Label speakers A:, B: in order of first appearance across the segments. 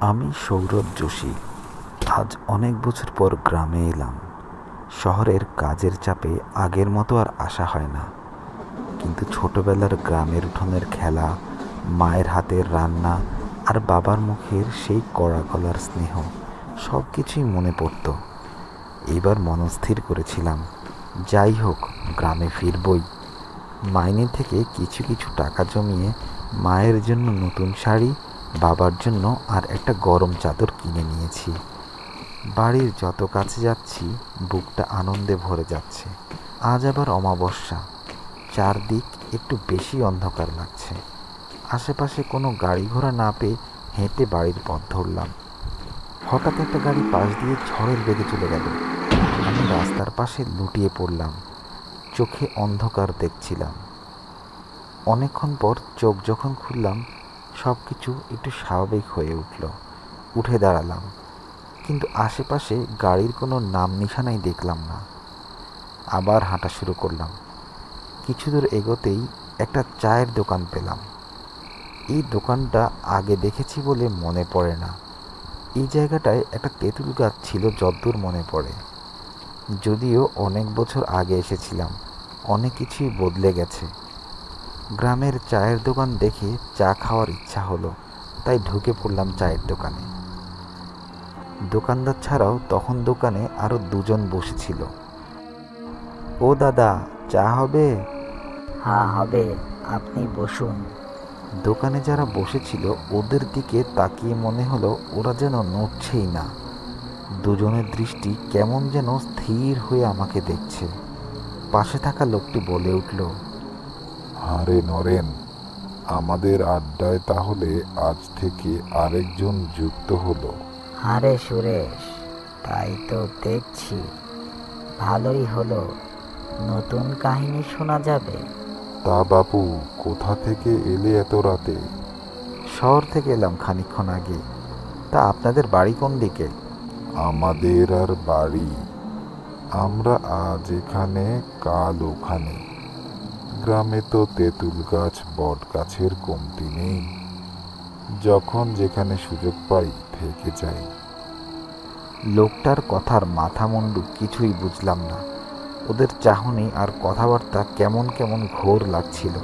A: আমি সৌরভ যোশী। আজ অনেক বছর পর গ্রামে এলাম। শহরের কাজের চাপে আগের মতো আর আসা হয় না, কিন্তু ছোটবেলার গ্রামের উঠোনের খেলা, মায়ের হাতের রান্না আর বাবার মুখের সেই কড়া গলার স্নেহ সব কিছুই মনে পড়ত। এইবার মনস্থির করেছিলাম, যাই হোক গ্রামে ফিরবই। মাইনে থেকে কিছু কিছু টাকা জমিয়ে মায়ের জন্য নতুন শাড়ি, বাবার জন্য আর একটা গরম চাদর কিনে নিয়েছি। বাড়ির যত কাছে যাচ্ছি বুকটা আনন্দে ভরে যাচ্ছে। আজ আবার অমাবস্যা, চারদিক একটু বেশি অন্ধকার লাগছে। আশেপাশে কোনো গাড়ি ঘোড়া না পেয়ে হেঁটে বাড়ির পথ ধরলাম। হঠাৎ একটা গাড়ি পাশ দিয়ে ঝড়ের বেগে চলে গেল। আমি রাস্তার পাশে লুটিয়ে পড়লাম, চোখে অন্ধকার দেখছিলাম। অনেকক্ষণ পর চোখ যখন খুললাম, সব কিছু একটু স্বাভাবিক হয়ে উঠল। উঠে দাঁড়ালাম, কিন্তু আশেপাশে গাড়ির কোনো নাম নিশানাই দেখলাম না। আবার হাঁটা শুরু করলাম। কিছু দূর এগোতেই একটা চায়ের দোকান পেলাম। এই দোকানটা আগে দেখেছি বলে মনে পড়ে না। এই জায়গাটায় একটা তেঁতুল গাছ ছিল যতদূর মনে পড়ে। যদিও অনেক বছর আগে এসেছিলাম, অনেক কিছুই বদলে গেছে। গ্রামের চায়ের দোকান দেখে চা খাওয়ার ইচ্ছা হলো, তাই ঢুকে পড়লাম চায়ের দোকানে। দোকানদার ছাড়াও তখন দোকানে আরও দুজন বসেছিল। ও দাদা, চা হবে?
B: হ্যাঁ হবে, আপনি বসুন।
A: দোকানে যারা বসেছিল ওদের দিকে তাকিয়ে মনে হলো ওরা যেন নড়ছেই না। দুজনের দৃষ্টি কেমন যেন স্থির হয়ে আমাকে দেখছে। পাশে থাকা লোকটি বলে উঠল,
C: আরে নরেন, আমাদের আড্ডায় তাহলে আজ থেকে আরেকজন যুক্ত হলো।
B: আরে সুরেশ, তাই তো দেখছি। ভালোই হলো, নতুন কাহিনী শোনা যাবে।
C: তা বাপু, কোথা থেকে এলে এত রাতে?
A: শহর থেকে এলাম খানিকক্ষণ আগে। তা আপনাদের বাড়ি কোন দিকে?
C: আমাদের আর বাড়ি, আমরা আজ এখানে কাল ওখানে। গ্রামে তো তেঁতুল গাছ বট গাছের কমতি নেই। যখন যেখানে সুযোগ পাই থেকে যাই।
A: লোকটার কথার মাথা মুন্ডু কিছুই বুঝলাম না। ওদের চাহনি আর কথাবার্তা কেমন কেমন ঘোর লাগছিল।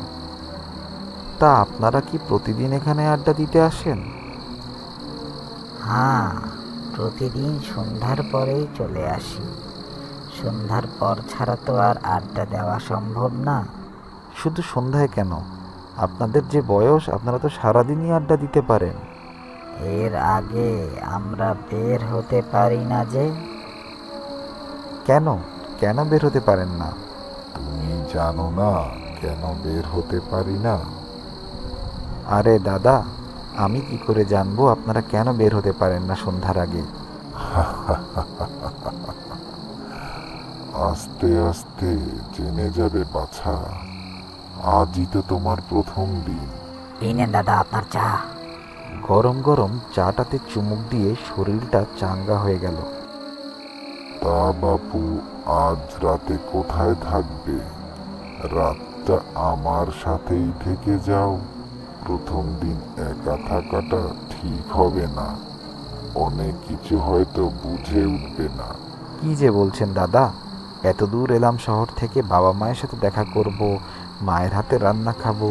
A: তা আপনারা কি প্রতিদিন এখানে আড্ডা দিতে আসেন?
B: হ্যাঁ, প্রতিদিন সন্ধ্যার পরেই চলে আসি। সন্ধ্যার পর ছাড়া তো আর আড্ডা দেওয়া সম্ভব না।
A: শুধু সন্ধ্যায় কেন? আপনাদের যে বয়স, আপনারা তো সারাদিনই আড্ডা দিতে পারেন।
B: এর আগে আমরা বের হতে পারি না যে।
A: কেন কেন বের হতে পারেন না?
C: তুমি জানো না কেন বের হতে পারি না?
A: আরে দাদা, আমি কি করে জানবো আপনারা কেন বের হতে পারেন না সন্ধ্যার আগে?
C: আস্তে আস্তে জেনে যাবে বাছা। আজই তো তোমার প্রথম দিন।
B: এই নেন দাদা আপনার চা।
A: গরম গরম চাটাতে চুমুক দিয়ে শরীরটা চাঙ্গা হয়ে গেল।
C: তা বাপু, আজ রাতে কোথায় থাকবে? রাতটা আমার সাথেই থেকে যাও। প্রথম দিন একা থাকাটা ঠিক হবে না। অনেক কিছু হয়তো বুঝে উঠবে না।
A: কি যে বলছেন দাদা, এত দূর এলাম শহর থেকে বাবা মায়ের সাথে দেখা করব, মায়ের হাতে রান্না খাবো,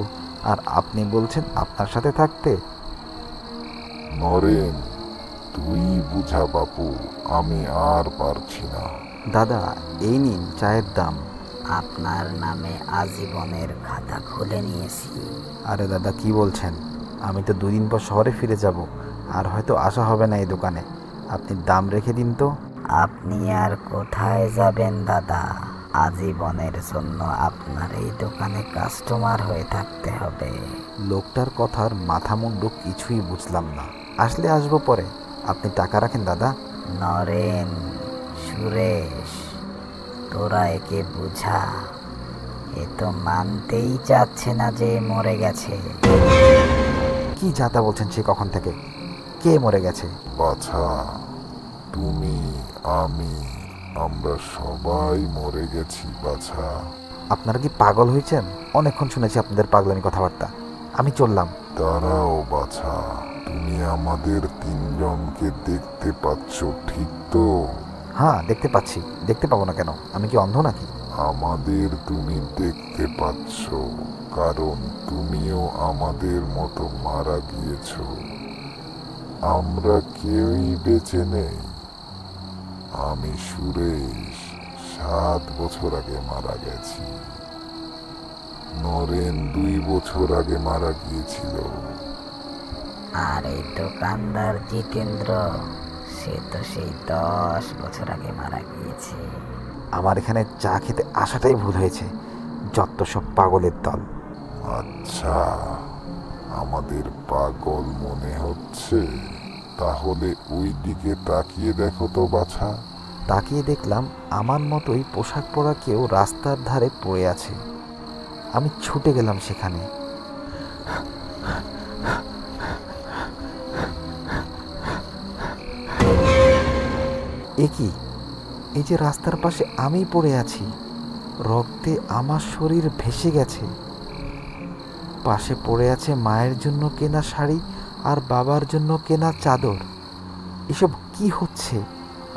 A: আর আপনি বলছেন আপনার সাথে থাকতে?
C: নরেন, তুই বুঝা বাপু, আমি আর পারছি না।
A: দাদা, এই নিন চায়ের দাম।
B: আপনার নামে আজীবনের খাতা খুলে নিয়েছি।
A: আরে দাদা, কি বলছেন? আমি তো 2 দিন পর শহরে ফিরে যাব, আর হয়তো আসা হবে না এই দোকানে। আপনি দাম রেখে দিন তো।
B: আপনি আর কোথায় যাবেন দাদা? আজীবনের জন্য আপনার এই দোকানে কাস্টমার হয়ে থাকতে হবে।
A: লোকটার কথার মাথা মুন্ডু কিছুই বুঝলাম না। আসলে আসবো পরে, আপনি টাকা রাখেন দাদা।
B: নরেন, সুরেশ, তোরা একে বুঝা। এ তো মানতেই চাচ্ছে না যে মরে গেছে।
A: কি যাতা বলছেন সে কখন থেকে? কে মরে গেছে?
C: বাছা, তুমি, আমি, আমরা সবাই মরে গেছি বাছা।
A: আপনারা কি পাগল হয়েছেন? অনেকক্ষণ শুনেছি আপনাদের পাগলামি কথাবার্তা। আমি চললাম।
C: দাঁড়াও বাছা, তুমি আমাদের তিনজনকে দেখতে পাচ্ছ, ঠিক তো?
A: হ্যাঁ, দেখতে পাচ্ছি। দেখতে পাবো না কেন? আমি কি অন্ধ নাকি?
C: আমাদের তুমি দেখতে পাচ্ছ কারণ তুমিও আমাদের মতো মারা গিয়েছ। আমরা কেউই বেঁচে নেই। আমি সুরেশ 7 বছর আগে মারা গেছি। নরেন 2 বছর আগে মারা গিয়েছিল।
B: আর এই দোকানদার জিতেন্দ্র, সে তো সেই 10 বছর আগে মারা গিয়েছে।
A: আমার এখানে চা খেতে আসাটাই ভুল হয়েছে। যত সব পাগলের দল।
C: আচ্ছা, আমাদের পাগল মনে হচ্ছে। তাহলে ওই দিকে তাকিয়ে দেখো তো বাছা।
A: তাকিয়ে দেখলাম আমার মতোই পোশাক পরা কেউ রাস্তার ধারে পড়ে আছে। আমি ছুটে গেলাম সেখানে। এ কি? এই যে রাস্তার পাশে আমি পড়ে আছি, রক্তে আমার শরীর ভেসে গেছে। পাশে পড়ে আছে মায়ের জন্য কেনা শাড়ি আর বাবার জন্য কেনা চাদর। এসব কি হচ্ছে?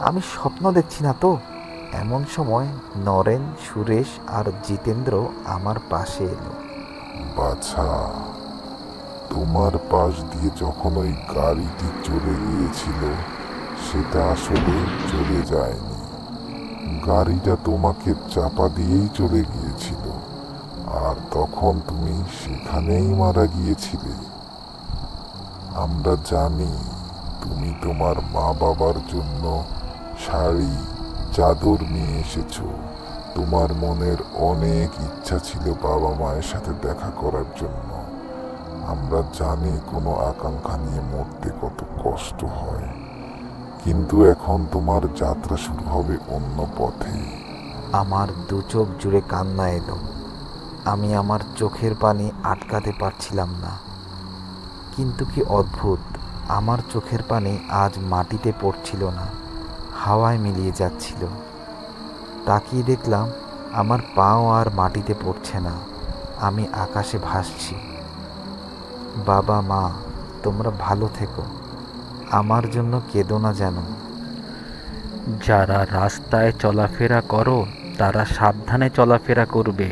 A: আমি স্বপ্ন দেখছি না তো? এমন সময় নরেন, সুরেশ আর জিতেন্দ্র আমার পাশে এলো।
C: বাছা, তোমার পাশ দিয়ে যখন ওই গাড়িটি চলে গিয়েছিল, সেটা আসলে চলে যায়নি। গাড়িটা তোমাকে চাপা দিয়েই চলে গিয়েছিল, আর তখন তুমি সেখানেই মারা গিয়েছিলে। আমরা জানি তুমি তোমার মা বাবার জন্য শাড়ি, চাদর নিয়ে এসেছো। তোমার মনের অনেক ইচ্ছা ছিল বাবা মায়ের সাথে দেখা করার জন্য। আমরা জানি কোনো আকাঙ্ক্ষা নিয়ে মরতে কত কষ্ট হয়, কিন্তু এখন তোমার যাত্রা শুরু হবে অন্য পথে।
A: আমার দু চোখ জুড়ে কান্না এলো। আমি আমার চোখের পানি আটকাতে পারছিলাম না। কিন্তু কি অদ্ভুত, আমার চোখের পানি আজ মাটিতে পড়ছিল না, হাওয়ায় মিলিয়ে যাচ্ছিল। তাকিয়ে দেখলাম আমার পাও আর মাটিতে পড়ছে না, আমি আকাশে ভাসছি। বাবা মা, তোমরা ভালো থেকো, আমার জন্য কেঁদো না যেন।
D: যারা রাস্তায় চলাফেরা করো তারা সাবধানে চলাফেরা করবে,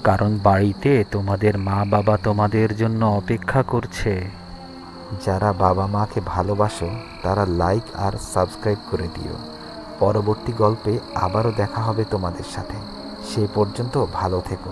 D: কারণ বাড়িতে তোমাদের মা বাবা তোমাদের জন্য অপেক্ষা করছে।
A: যারা বাবা মাকে ভালোবাসো তারা লাইক আর সাবস্ক্রাইব করে দিও। পরবর্তী গল্পে আবারও দেখা হবে তোমাদের সাথে। সেই পর্যন্ত ভালো থেকো।